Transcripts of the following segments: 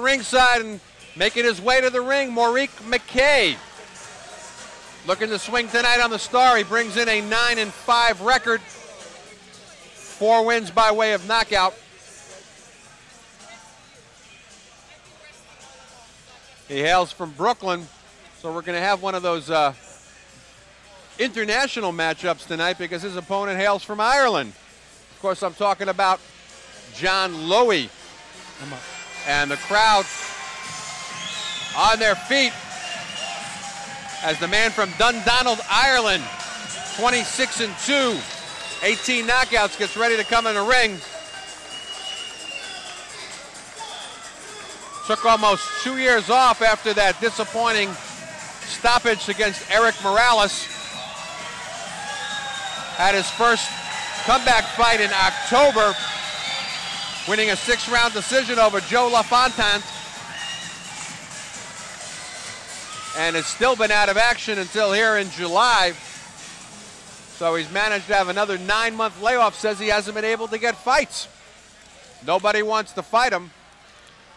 ringside and making his way to the ring, Marik McKay. Looking to swing tonight on the Star. He brings in a 9-5 record. 4 wins by way of knockout. He hails from Brooklyn, so we're going to have one of those international matchups tonight because his opponent hails from Ireland. Of course, I'm talking about John Lowey. And the crowd on their feet as the man from Dundonald, Ireland, 26-2, 18 knockouts, gets ready to come in the ring. Took almost 2 years off after that disappointing stoppage against Eric Morales. Had his first comeback fight in October, winning a 6-round decision over Joe LaFontaine. And has still been out of action until here in July. So he's managed to have another 9-month layoff. Says he hasn't been able to get fights. Nobody wants to fight him.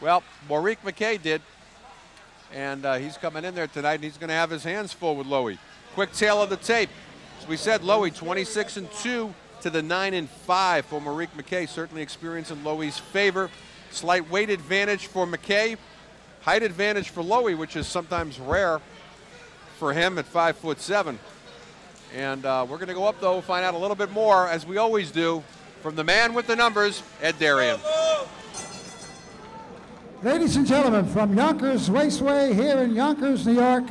Well, Marik McKay did. And he's coming in there tonight, and he's going to have his hands full with Lowey. Quick tail of the tape. As we said, Lowey 26-2 to the 9-5 for Marik McKay. Certainly experience in Lowey's favor. Slight weight advantage for McKay. Height advantage for Lowey, which is sometimes rare for him at 5'7". And we're going to go up, though, find out a little bit more, as we always do, from the man with the numbers, Ed Darien. Ladies and gentlemen, from Yonkers Raceway here in Yonkers, New York,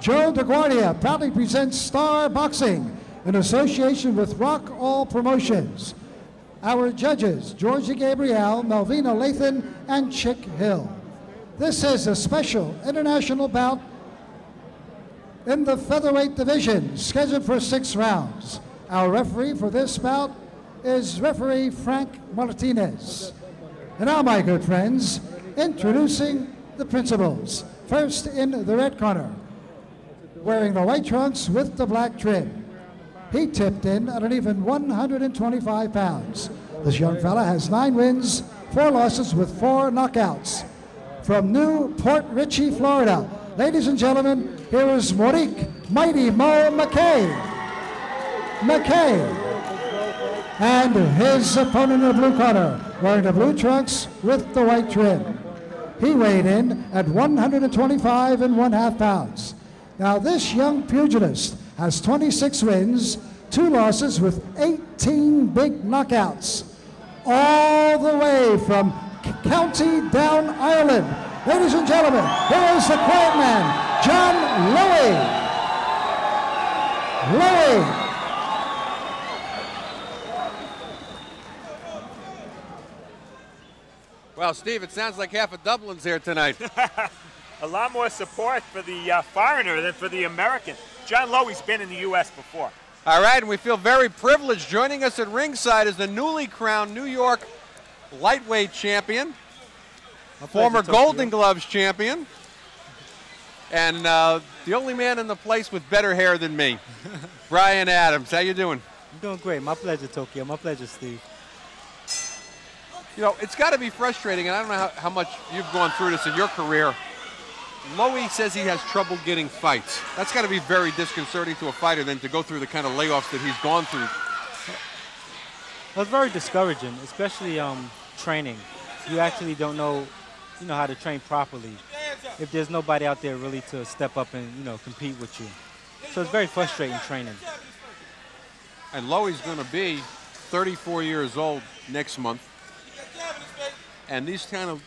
Joe DeGuardia proudly presents Star Boxing in association with Rock All Promotions. Our judges, Georgia Gabriel, Melvina Lathan, and Chick Hill. This is a special international bout in the featherweight division, scheduled for 6 rounds. Our referee for this bout is referee Frank Martinez. And now, my good friends, introducing the principals. First in the red corner, wearing the white trunks with the black trim. He tipped in at an even 125 pounds. This young fella has 9 wins, 4 losses with 4 knockouts. From New Port Richey, Florida, ladies and gentlemen, here is Marik Mighty Mo McKay. And his opponent in the blue corner, wearing the blue trunks with the white trim. He weighed in at 125½ pounds. Now this young pugilist has 26 wins, 2 losses with 18 big knockouts. All the way from County Down, Ireland. Ladies and gentlemen, here is the quiet man, John Lowey. Well, Steve, it sounds like half of Dublin's here tonight. A lot more support for the foreigner than for the American. John Lowey's been in the U.S. before. All right, and we feel very privileged. Joining us at ringside is the newly crowned New York lightweight champion, former Golden Gloves champion, and the only man in the place with better hair than me, Brian Adams. How you doing? I'm doing great. My pleasure, Tokyo. My pleasure, Steve. You know, it's got to be frustrating, and I don't know how much you've gone through this in your career. Lowey says he has trouble getting fights. That's got to be very disconcerting to a fighter than to go through the kind of layoffs that he's gone through. Well, it's very discouraging, especially training. You actually don't know, how to train properly if there's nobody out there really to step up and, compete with you. So it's very frustrating training. And Lowey's going to be 34 years old next month. And these kind of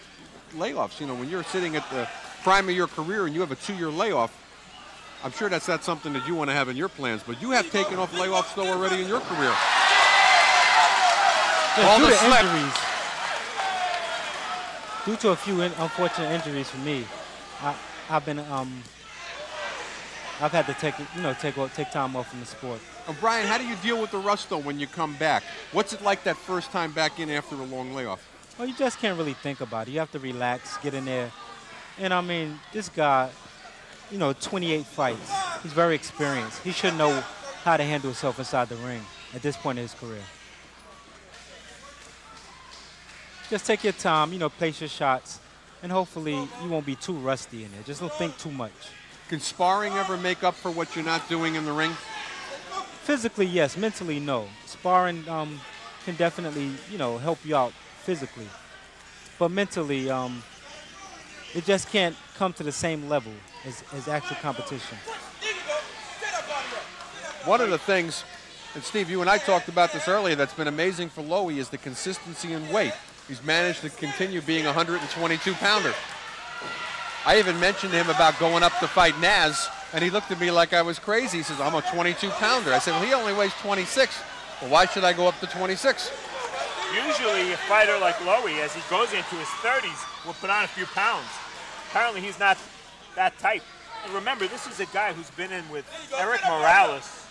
layoffs, when you're sitting at the prime of your career and you have a 2-year layoff, I'm sure that's not something that you want to have in your plans, but you have taken off layoffs though already in your career. All the injuries. Due to a few unfortunate injuries for me, I've had to take time off from the sport. Brian, how do you deal with the rust though when you come back? What's it like that first time back in after a long layoff? Well, you just can't really think about it. You have to relax, get in there. And I mean, this guy, 28 fights. He's very experienced. He should know how to handle himself inside the ring at this point in his career. Just take your time, place your shots. and hopefully you won't be too rusty in there. Just don't think too much. Can sparring ever make up for what you're not doing in the ring? Physically, yes. Mentally, no. Sparring can definitely, help you out physically. But mentally, it just can't come to the same level as actual competition. One of the things, and Steve, you and I talked about this earlier, that's been amazing for Lowey is the consistency in weight. He's managed to continue being a 122-pounder. I even mentioned to him about going up to fight Naz, and he looked at me like I was crazy. He says, I'm a 22-pounder. I said, well, he only weighs 26. Well, why should I go up to 26? Usually a fighter like Lowey, as he goes into his 30s, will put on a few pounds. Apparently he's not that type. And remember, this is a guy who's been in with Eric Morales,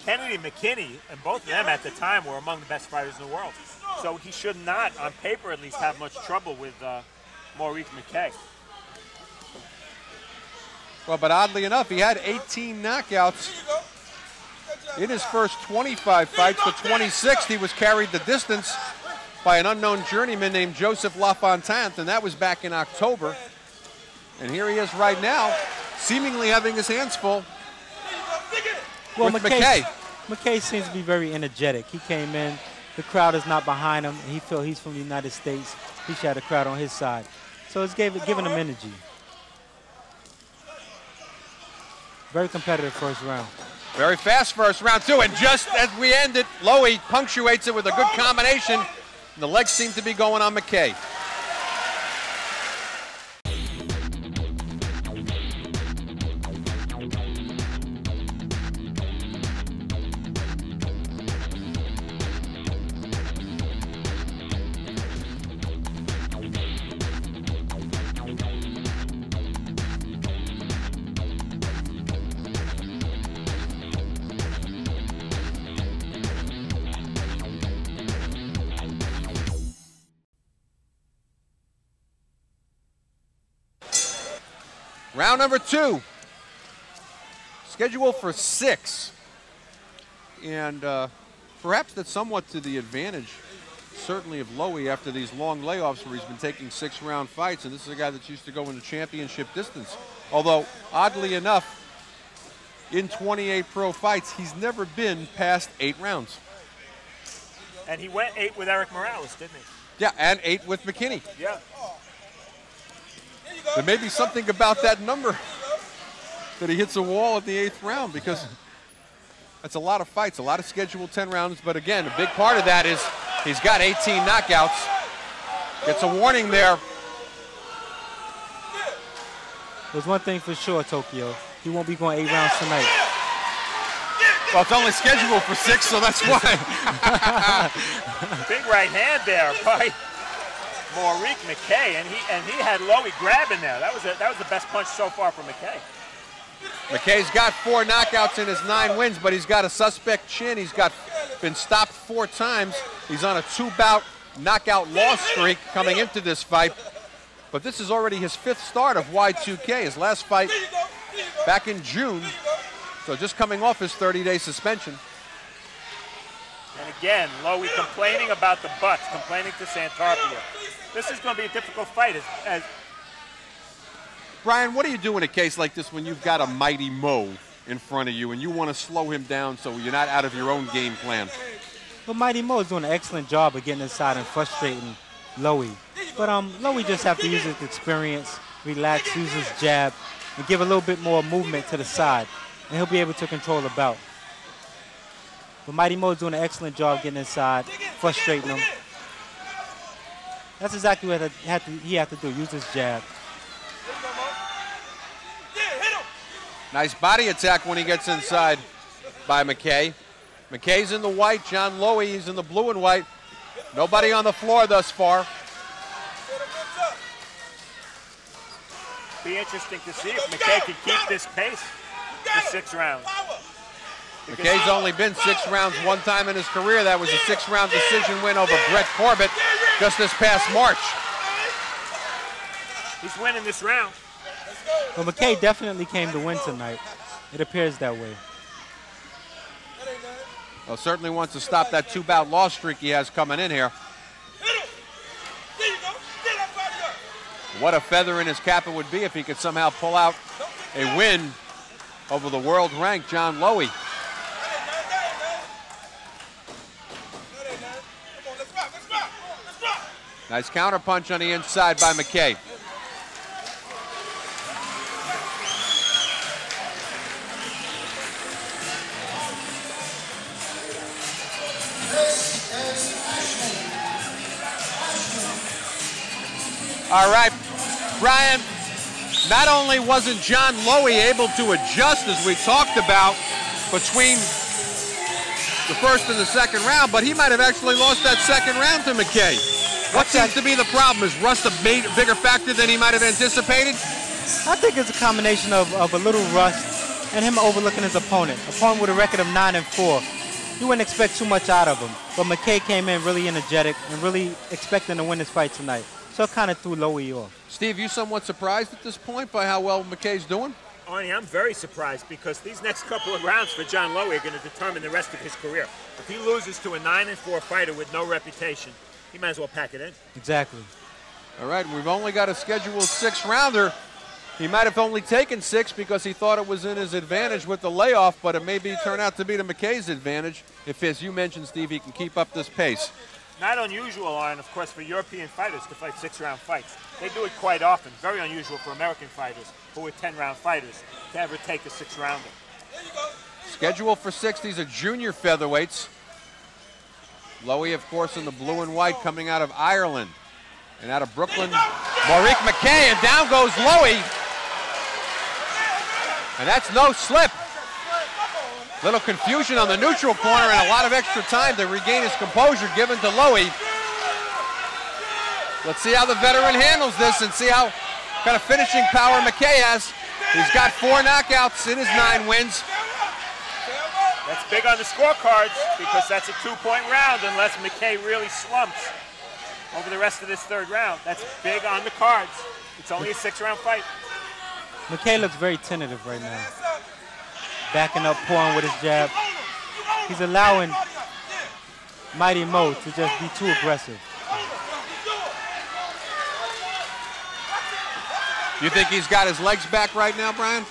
Kennedy McKinney, and both of them at the time were among the best fighters in the world. So he should not, on paper at least, have much trouble with Marik McKay. Well, but oddly enough, he had 18 knockouts in his first 25 fights. The 26th, he was carried the distance by an unknown journeyman named Joseph LaFontaine, and that was back in October. And here he is right now, seemingly having his hands full with McKay. McKay seems to be very energetic. He came in, the crowd is not behind him. He feels he's from the United States. He should have the crowd on his side. So it's giving him energy. Very competitive first round. Very fast first round, too. And just as we end it, Lowey punctuates it with a good combination. And the legs seem to be going on McKay. Round number 2, scheduled for 6. And perhaps that's somewhat to the advantage, certainly of Lowey after these long layoffs where he's been taking 6-round fights. And this is a guy that's used to go into championship distance. Although, oddly enough, in 28 pro fights, he's never been past 8 rounds. And he went 8 with Eric Morales, didn't he? Yeah, and 8 with McKinney. Yeah. There may be something about that number that he hits a wall at the 8th round, because that's a lot of fights, a lot of scheduled 10 rounds. But again, a big part of that is he's got 18 knockouts. Gets a warning there. There's one thing for sure, Tokyo. He won't be going 8 rounds tonight. Well, it's only scheduled for 6, so that's why. Big right hand there by Marik McKay, and he had Lowey grabbing there. That was the best punch so far from McKay. McKay's got 4 knockouts in his 9 wins, but he's got a suspect chin. He's been stopped 4 times. He's on a 2-bout knockout loss streak coming into this fight. But this is already his 5th start of Y2K. His last fight back in June. So just coming off his 30-day suspension. And again, Lowey complaining about the butts, complaining to Santarpia. This is going to be a difficult fight. Brian, what do you do in a case like this when you've got a mighty Mo in front of you and you want to slow him down so you're not out of your own game plan? Well, Mighty Mo is doing an excellent job of getting inside and frustrating Lowey. But Lowey just have to use his experience, relax, use his jab, and give a little bit more movement to the side, and he'll be able to control the bout. But Mighty Mo is doing an excellent job getting inside, frustrating him. That's exactly what he had to do, use his jab. Nice body attack when he gets inside by McKay. McKay's in the white, John Lowey is in the blue and white. Nobody on the floor thus far. Be interesting to see if McKay can keep this pace for 6 rounds. McKay's only been 6 rounds one time in his career. That was a 6-round decision win over Brett Corbett just this past March. He's winning this round. Well, McKay definitely came to win tonight. It appears that way. Well, certainly wants to stop that 2-bout loss streak he has coming in here. What a feather in his cap it would be if he could somehow pull out a win over the world-ranked John Lowey. Nice counterpunch on the inside by McKay. All right, Brian, not only wasn't John Lowey able to adjust, as we talked about, between the first and the second round, but he might have actually lost that second round to McKay. What seems to be the problem? Is rust a bigger factor than he might have anticipated? I think it's a combination of a little rust and him overlooking his opponent. Opponent with a record of 9-4. You wouldn't expect too much out of him, but McKay came in really energetic and really expecting to win this fight tonight. So it kind of threw Lowey off. Steve, you somewhat surprised at this point by how well McKay's doing? Arnie, I'm very surprised because these next couple of rounds for John Lowey are going to determine the rest of his career. If he loses to a 9-4 fighter with no reputation, he might as well pack it in. Exactly. All right, we've only got a scheduled 6-rounder. He might have only taken 6 because he thought it was in his advantage with the layoff, but it may turn out to be to McKay's advantage if, as you mentioned, Steve, he can keep up this pace. Not unusual, Arnie, of course, for European fighters to fight 6-round fights. They do it quite often. Very unusual for American fighters who are 10-round fighters to ever take a 6-rounder. Scheduled for 6, these are junior featherweights. Lowey, of course, in the blue and white, coming out of Ireland. And out of Brooklyn, Marik McKay, and down goes Lowey. And that's no slip. Little confusion on the neutral corner and a lot of extra time to regain his composure given to Lowey. Let's see how the veteran handles this and see how kind of finishing power McKay has. He's got 4 knockouts in his 9 wins. That's big on the scorecards because that's a 2-point round unless McKay really slumps over the rest of this 3rd round. That's big on the cards. It's only a 6-round fight. McKay looks very tentative right now. Backing up, pouring with his jab. He's allowing Mighty Mo to just be too aggressive. You think he's got his legs back right now, Brian?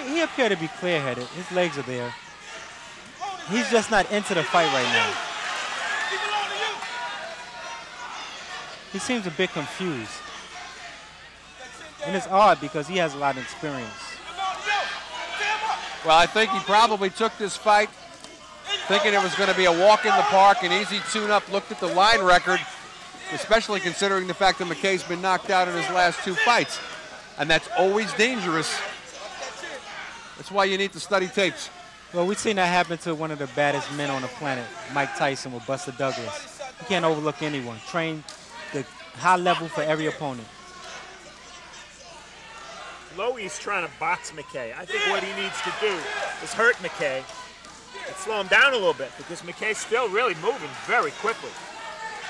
He appeared to be clear-headed. His legs are there. He's just not into the fight right now. He seems a bit confused. And it's odd because he has a lot of experience. Well, I think he probably took this fight thinking it was going to be a walk in the park, an easy tune-up, looked at the line record, especially considering the fact that McKay's been knocked out in his last 2 fights. And that's always dangerous. That's why you need to study tapes. Well, we've seen that happen to one of the baddest men on the planet, Mike Tyson with Buster Douglas. You can't overlook anyone. Train the high level for every opponent. Lowey's trying to box McKay. I think what he needs to do is hurt McKay and slow him down a little bit because McKay's still really moving very quickly.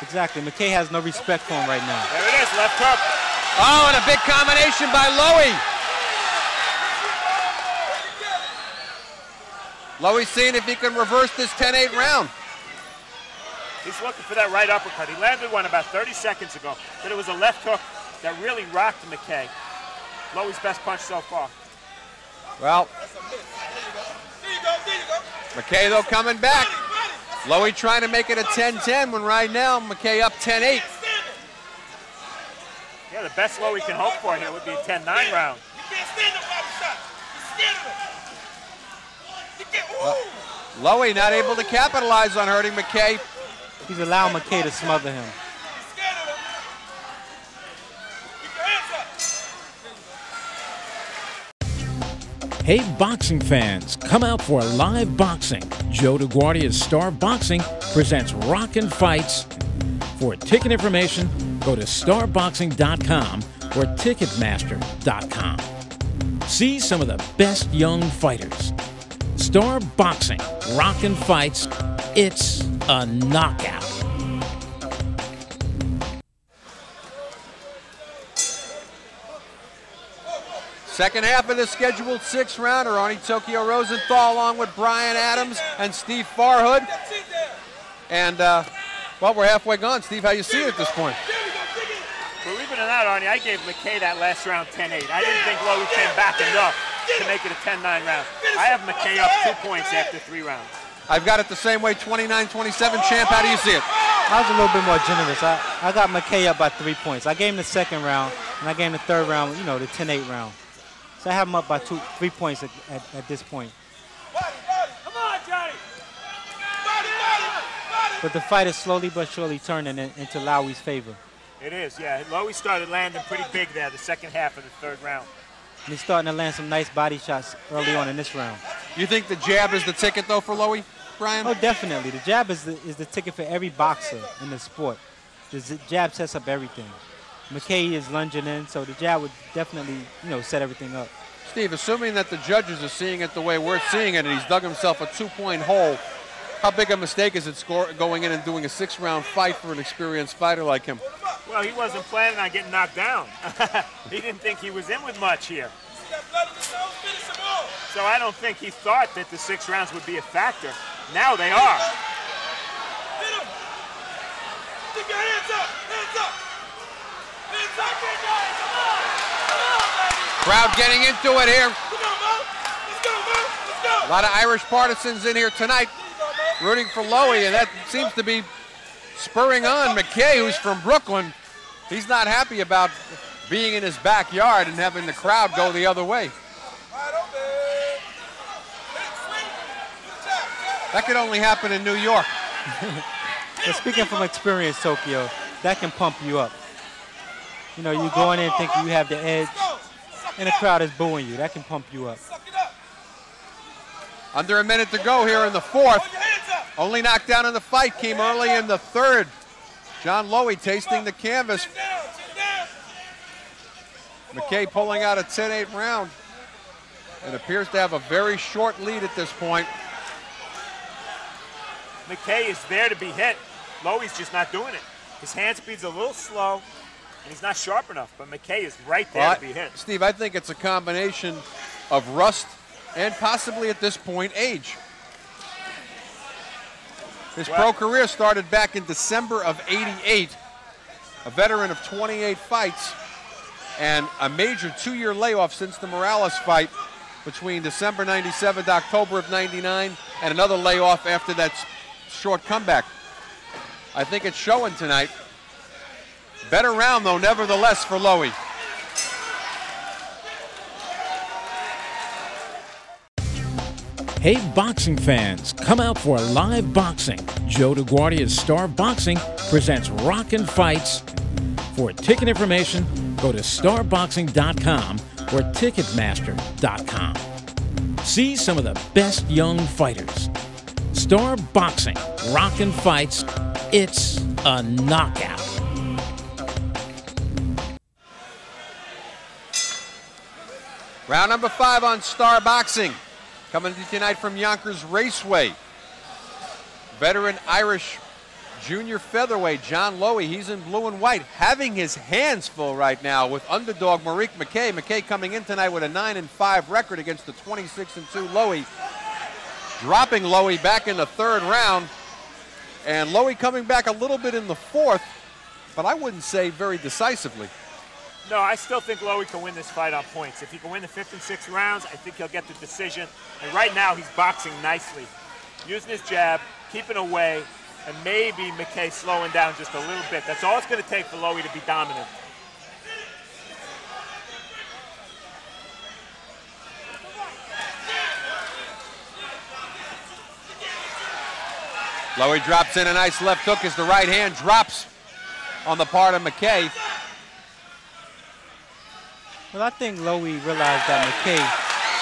Exactly. McKay has no respect for him right now. There it is, left hook. Oh, and a big combination by Lowey. Lowey's seeing if he can reverse this 10-8 round. He's looking for that right uppercut. He landed one about 30 seconds ago, but it was a left hook that really rocked McKay. Lowey's best punch so far. Well, McKay, though, coming back. Lowey trying to make it a 10-10 when right now McKay up 10-8. Yeah, the best Lowey can hope for here would be a 10-9 round. Lowey not able to capitalize on hurting McKay. He's allowing McKay to smother him. Hey boxing fans, come out for live boxing. Joe DeGuardia's Star Boxing presents Rockin' Fights. For ticket information, go to starboxing.com or ticketmaster.com. See some of the best young fighters. Star Boxing, Rockin' Fights, it's a knockout. Second half of the scheduled 6-rounder, Arnie Rosenthal along with Brian Adams and Steve Farhood. And, well, we're halfway gone. Steve, how you see it at this point? Believe it or not, out, Arnie, I gave McKay that last round 10-8. I didn't think Lowey came back enough to make it a 10-9 round. I have McKay up 2 points after 3 rounds. I've got it the same way, 29-27. Champ, how do you see it? I was a little bit more generous. I got McKay up by 3 points. I gave him the second round, and I gave him the third round, you know, the 10-8 round. So I have him up by 3 points at this point. Come on, Johnny! But the fight is slowly but surely turning into Lowey's favor. It is, yeah. Lowey started landing pretty big there the second half of the third round. And he's starting to land some nice body shots early on in this round. You think the jab is the ticket, though, for Lowey, Brian? Oh, definitely. The jab is the ticket for every boxer in the sport. The jab sets up everything. McKay is lunging in, so the jab would definitely, you know, set everything up. Steve, assuming that the judges are seeing it the way we're seeing it, and he's dug himself a 2-point hole, how big a mistake is it going in and doing a 6-round fight for an experienced fighter like him? Well, he wasn't planning on getting knocked down. He didn't think he was in with much here. So I don't think he thought that the 6 rounds would be a factor. Now they are. Crowd getting into it here. A lot of Irish partisans in here tonight rooting for Lowey, and that seems to be spurring on McKay, who's from Brooklyn. He's not happy about being in his backyard and having the crowd go the other way. That could only happen in New York. But speaking from experience, Tokyo, that can pump you up. You know, you go in and think you have the edge, and the crowd is booing you. That can pump you up. Under a minute to go here in the fourth. Only knockdown in the fight came early in the third. John Lowey tasting the canvas. McKay pulling out a 10-8 round. It appears to have a very short lead at this point. McKay is there to be hit. Lowey's just not doing it. His hand speed's a little slow, and he's not sharp enough, but McKay is right there to be hit. Steve, I think it's a combination of rust and possibly at this point age. His pro career started back in December of '88, a veteran of 28 fights, and a major 2-year layoff since the Morales fight between December '97 to October of '99, and another layoff after that short comeback. I think it's showing tonight. Better round, though, nevertheless, for Lowey. Hey, boxing fans, come out for live boxing. Joe DeGuardia's Star Boxing presents Rockin' Fights. For ticket information, go to starboxing.com or ticketmaster.com. See some of the best young fighters. Star Boxing, Rockin' Fights, it's a knockout. Round number 5 on Star Boxing. Coming to you tonight from Yonkers Raceway. Veteran Irish junior featherweight John Lowey, he's in blue and white, having his hands full right now with underdog Marik McKay. McKay coming in tonight with a 9-5 record against the 26-2 Lowey. Dropping Lowey back in the third round. And Lowey coming back a little bit in the fourth, but I wouldn't say very decisively. No, I still think Lowey can win this fight on points. If he can win the 5th and 6th rounds, I think he'll get the decision. And right now, he's boxing nicely. Using his jab, keeping away, and maybe McKay slowing down just a little bit. That's all it's going to take for Lowey to be dominant. Lowey drops in a nice left hook as the right hand drops on the part of McKay. Well, I think Lowey realized that McKay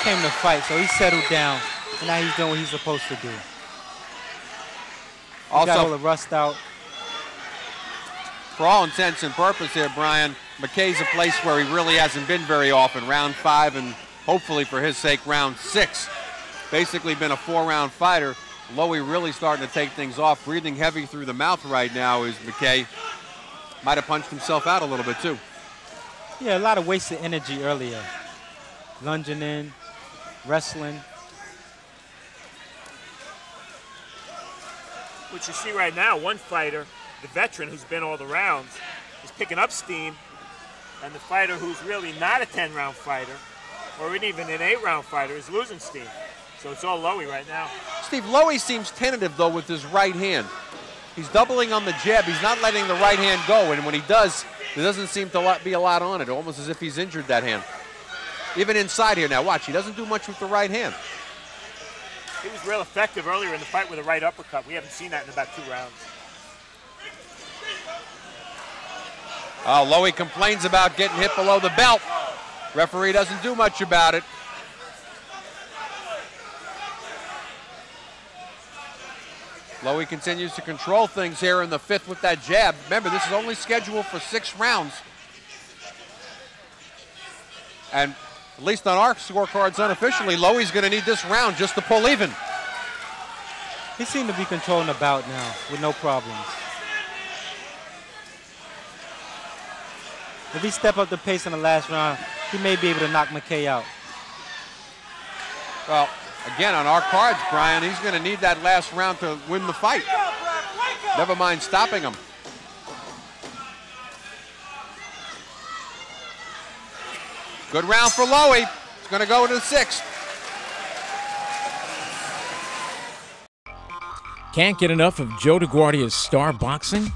came to fight, so he settled down, and now he's doing what he's supposed to do. He got all the rust out. For all intents and purposes here, Brian, McKay's a place where he really hasn't been very often. Round 5 and hopefully for his sake, round 6. Basically been a 4-round fighter. Lowey really starting to take things off. Breathing heavy through the mouth right now is McKay. Might have punched himself out a little bit too. Yeah, a lot of wasted energy earlier. Lunging in, wrestling. What you see right now, one fighter, the veteran who's been all the rounds, is picking up steam, And the fighter who's really not a 10-round fighter, or even an 8-round fighter, is losing steam. So it's all Lowey right now. Steve, Lowey seems tentative, though, with his right hand. He's doubling on the jab. He's not letting the right hand go, and when he does, there doesn't seem to be a lot on it, almost as if he's injured that hand. Even inside here now, watch, he doesn't do much with the right hand. He was real effective earlier in the fight with a right uppercut. We haven't seen that in about 2 rounds. Oh, Lowey complains about getting hit below the belt. Referee doesn't do much about it. Lowey continues to control things here in the 5th with that jab. Remember, this is only scheduled for 6 rounds. And at least on our scorecards unofficially, Lowey's going to need this round just to pull even. He seemed to be controlling the bout now with no problems. If he step up the pace in the last round, he may be able to knock McKay out. Well, again, on our cards, Brian, he's going to need that last round to win the fight. Never mind stopping him. Good round for Lowey. He's going to go to the 6th. Can't get enough of Joe DeGuardia's Star Boxing?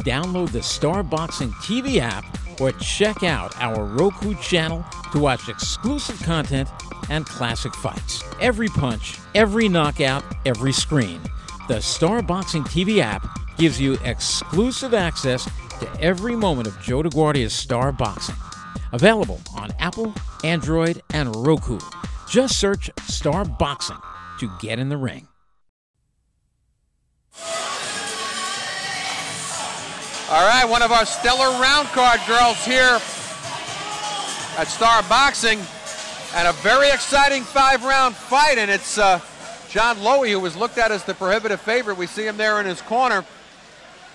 Download the Star Boxing TV app or check out our Roku channel to watch exclusive content and classic fights. Every punch, every knockout, every screen. The Star Boxing TV app gives you exclusive access to every moment of Joe DeGuardia's Star Boxing. Available on Apple, Android, and Roku. Just search Star Boxing to get in the ring. All right, one of our stellar round card girls here at Star Boxing, and a very exciting 5-round fight, and it's John Lowey, who was looked at as the prohibitive favorite. We see him there in his corner.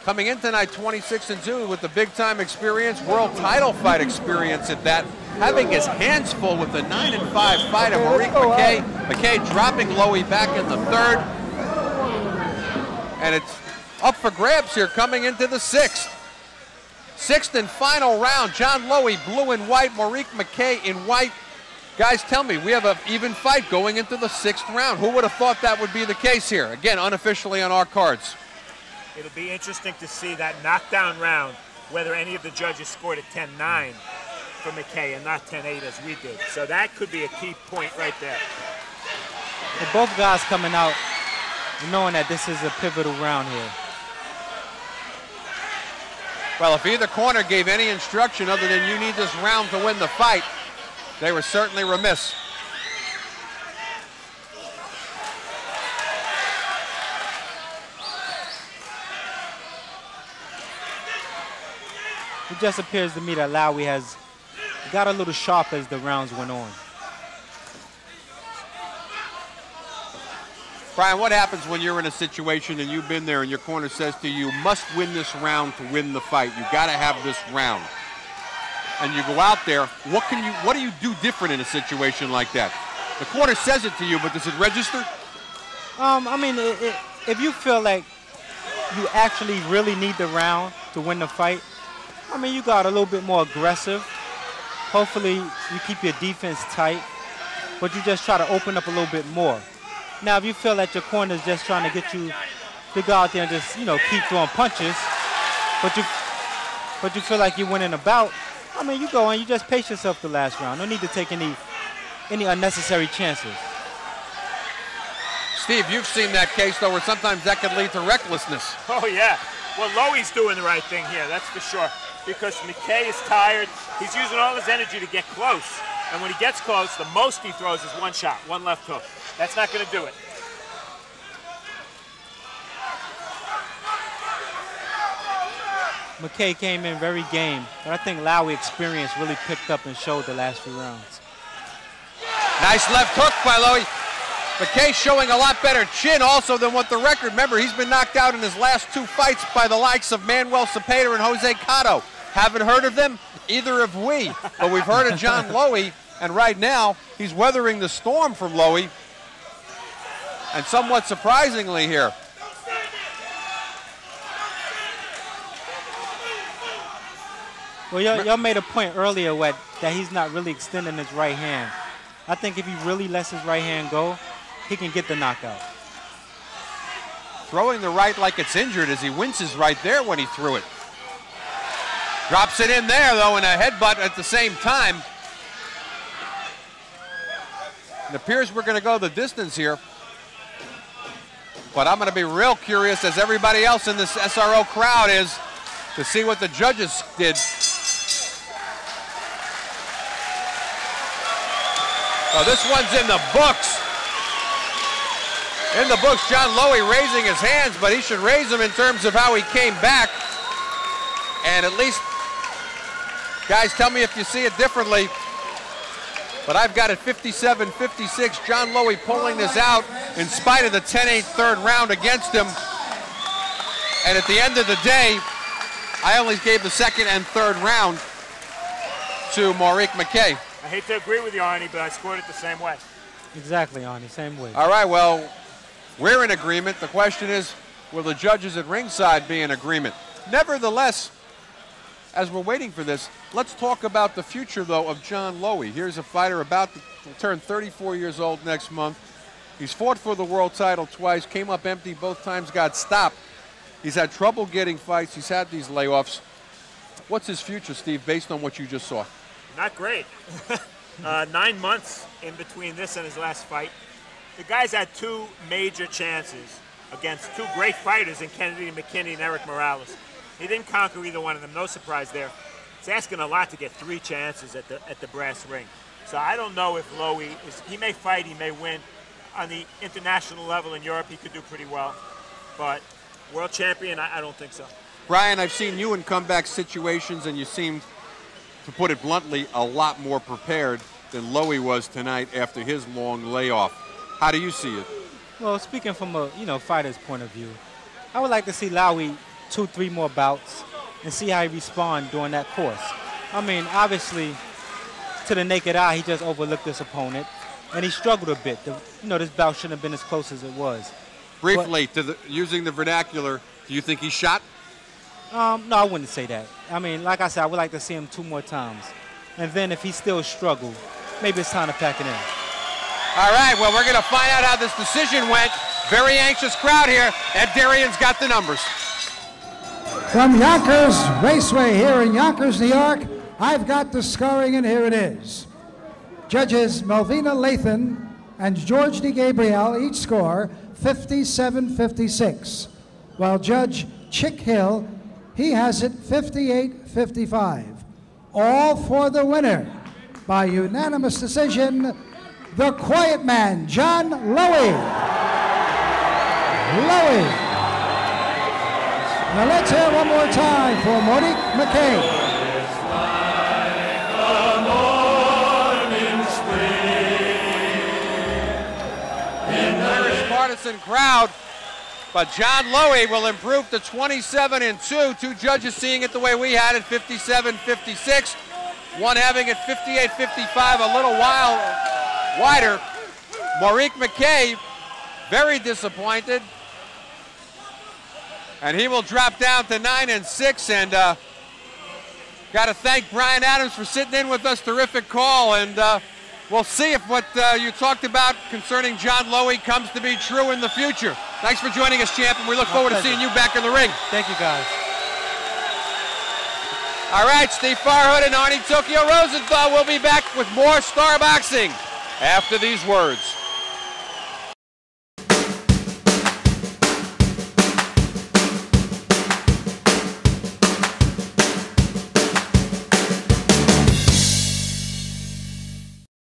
Coming in tonight 26-2 with the big-time experience, world title fight experience at that. Having his hands full with the 9-5 fight of Marik McKay. McKay dropping Lowey back in the 3rd. And it's up for grabs here coming into the 6th. 6th and final round. John Lowey, blue and white. Marik McKay in white. Guys, tell me, we have an even fight going into the 6th round. Who would have thought that would be the case here? Again, unofficially on our cards. It'll be interesting to see that knockdown round, whether any of the judges scored a 10-9 for McKay and not 10-8 as we did. So that could be a key point right there. But both guys coming out knowing that this is a pivotal round here. Well, if either corner gave any instruction other than you need this round to win the fight, they were certainly remiss. It just appears to me that Lowey has got a little sharp as the rounds went on. Brian, what happens when you're in a situation and you've been there and your corner says to you, must win this round to win the fight. You got to have this round. And you go out there, what do you do different in a situation like that? The corner says it to you, but does it register? I mean, if you feel like you actually really need the round to win the fight, I mean, you got a little bit more aggressive. Hopefully, you keep your defense tight, but you just try to open up a little bit more. Now, if you feel that your corner is just trying to get you to go out there and just, keep throwing punches, but you feel like you're winning a bout, I mean, you go and you just pace yourself the last round. No need to take any unnecessary chances. Steve, you've seen that case, though, where sometimes that could lead to recklessness. Oh, yeah. Well, Lowey's doing the right thing here, that's for sure. Because McKay is tired. He's using all his energy to get close. And when he gets close, the most he throws is one shot, one left hook. That's not going to do it. McKay came in very game, but I think Lowey experience really picked up and showed the last few rounds. Nice left hook by Lowey. McKay showing a lot better chin also than what the record. Remember, he's been knocked out in his last 2 fights by the likes of Manuel Cepeda and Jose Cotto. Haven't heard of them? Either have we. But we've heard of John Lowey, and right now he's weathering the storm from Lowey. And somewhat surprisingly here, Well, y'all made a point earlier that he's not really extending his right hand. I think if he really lets his right hand go, he can get the knockout. Throwing the right like it's injured as he winces right there when he threw it. Drops it in there, though, and a headbutt at the same time. It appears we're going to go the distance here. But I'm going to be real curious, as everybody else in this SRO crowd is, to see what the judges did. Oh, this one's in the books. In the books, John Lowey raising his hands, but he should raise them in terms of how he came back. And at least, guys, tell me if you see it differently. But I've got it 57-56. John Lowey pulling this out in spite of the 10-8 third round against him. And at the end of the day, I only gave the second and third round to Marik McKay. I hate to agree with you, Arnie, but I scored it the same way. Exactly, Arnie, same way. All right, well, we're in agreement. The question is, will the judges at ringside be in agreement? Nevertheless, as we're waiting for this, let's talk about the future, though, of John Lowey. Here's a fighter about to turn 34 years old next month. He's fought for the world title twice, came up empty both times, got stopped. He's had trouble getting fights. He's had these layoffs. What's his future, Steve, based on what you just saw? Not great. 9 months in between this and his last fight. The guy's had two major chances against two great fighters in Kennedy McKinney and Eric Morales. He didn't conquer either one of them. No surprise there. It's asking a lot to get 3 chances at the brass ring. So I don't know if Lowey is. He may fight, he may win. On the international level in Europe, he could do pretty well. But world champion, I don't think so. Brian, I've seen you in comeback situations, and you seemed, to put it bluntly, a lot more prepared than Lowey was tonight after his long layoff. How do you see it? Well, speaking from a fighter's point of view, I would like to see Lowey 2-3 more bouts and see how he responds during that course. I mean, obviously, to the naked eye, he just overlooked this opponent, and he struggled a bit. This bout shouldn't have been as close as it was. Briefly, using the vernacular, do you think he shot? No, I wouldn't say that. I mean, like I said, I would like to see him 2 more times. And then if he still struggles, maybe it's time to pack it in. All right, well, we're going to find out how this decision went. Very anxious crowd here. Ed Darian's got the numbers. From Yonkers Raceway here in Yonkers, New York, I've got the scoring, and here it is. Judges Melvina Lathan and George D. Gabriel each score 57-56, while Judge Chick Hill, he has it 58-55. All for the winner by unanimous decision, the quiet man, John Lowey. Lowey. Now let's hear one more time for Marik McKay. Partisan crowd, but John Lowey will improve to 27-2. 2 judges seeing it the way we had it, 57-56. One having it 58-55, a little while wider. Marik McKay, very disappointed. And he will drop down to 9-6. And got to thank Brian Adams for sitting in with us. Terrific call. And we'll see if what you talked about concerning John Lowey comes to be true in the future. Thanks for joining us, champ, and we look forward to seeing you back in the ring. Thank you, guys. All right, Steve Farhood and Arnie Rosenthal will be back with more Star Boxing after these words.